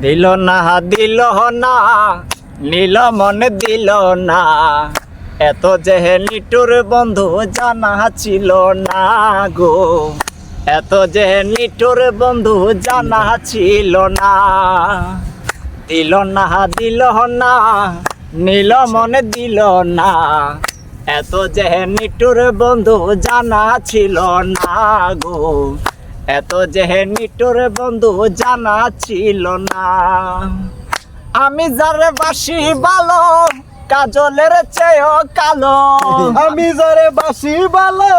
দিল না দিল না নীল মন দিল না, এত যে নিটুর বন্ধু জানা ছিল না গো, এত যে নিটুর বন্ধু জানা ছিল না। দিল না দিল না নীল মন দিল না, এত যে নিটুর বন্ধু জানা ছিল না গো, এত যে নিটুর বন্ধু জানা ছিল না। আমি যারে বাসি ভালো কাজলের চেয়েও কালো, আমি যারে বাসি ভালো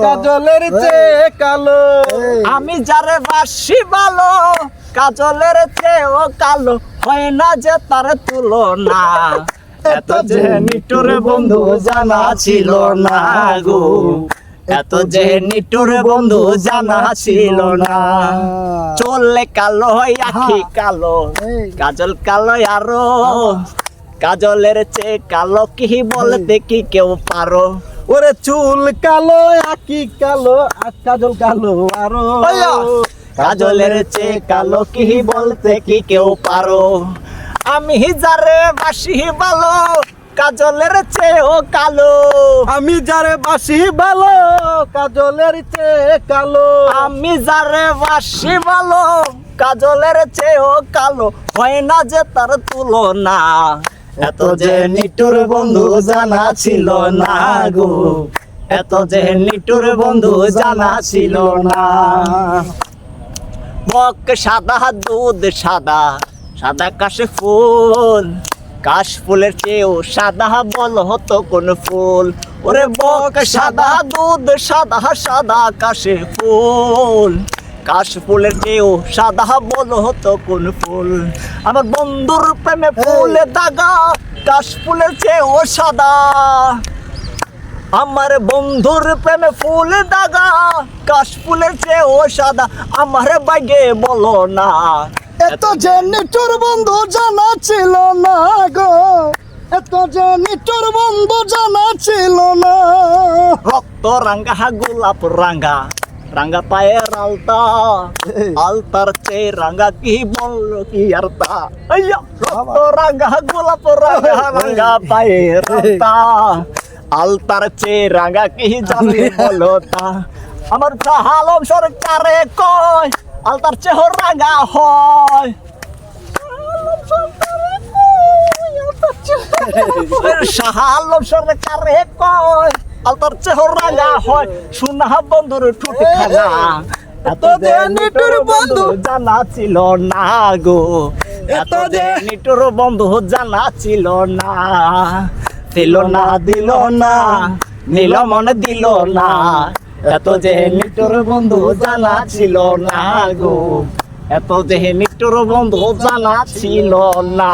কাজলের চেয়ে কালো, আমি যারে বাসি ভালো কাজলের চেয়েও কালো, হয় না যে তার তুলনা। এত যে নিটুর বন্ধু জানা ছিল না গো, এত যে নিটুর বন্ধু জানা ছিল না। চললে কালো আখি কালো, কাজল কালো আরো, কাজলের চেয়ে কালো কি বলতে কি কেউ পারো? ওরে চুল কালো আকি কালো আর কাজল কালো আরো, কাজলের চেয়ে কালো কি বলতে কি কেউ পারো? আমি যারে বাসি ভালো কাজলের চেয়েও কালো, আমি যারে বাসি ভালো কাজলের চেয়ে কালো, আমি যারে বাসি ভালো কাজলের চেয়েও কালো, হয় না যে তার তুলনা। এত যে নিটুর বন্ধু জানা ছিল না গো, এত যে নিটুর বন্ধু জানা ছিল না। বক সাদা দুধ সাদা, সাদা কাশে ফুল, কাশ ফুলের চেয়েও সাদা বল হতো কোন ফুল? ওরে বক সাদা দুধ সাদা, সাদা কাশে ফুল, কাশ ফুলের চেয়েও সাদা বল হতো কোন ফুল? আমার বন্ধুর প্রেমে ফুলে দাগা, কাশ ফুলের চেয়েও সাদা। আমার বন্ধুর প্রেমে ফুল দাগা, কাশ ফুলের চেয়েও সাদা, আমার বাইগে বলো না। এত যে নিটুর বন্ধু জানা ছিল না গো, এত যে নিটুর বন্ধু জানা ছিল না। রক্ত রাঙ্গা গোলাপ রাঙ্গা, রাঙ্গা পায়ের আলতা, আলতার চেয়ে রাঙ্গা কি বললো কি আর তা? রক্ত রাঙ্গা গোলাপ রাঙ্গা, রাঙ্গা পায়ের আলতা, আলতার চেয়ে রাঙ্গা কি জানি বলো তা? আমার আলম সরকারে কয় আলতার চেয়ে রাঙ্গা হয়, আলম সরকারে কয় আলতার চেয়ে রাঙ্গা হয়, শোনা বন্ধুর ঠুট খানা। এত যে নিটুর বন্ধু জানা ছিল না গো, এত যে নিটুর বন্ধু জানা ছিল না। দিল না দিল না নীল মন দিল না, এত যে নিটুর বন্ধু জানা ছিল না গো, এত যে নিটুর বন্ধু জানা ছিল না।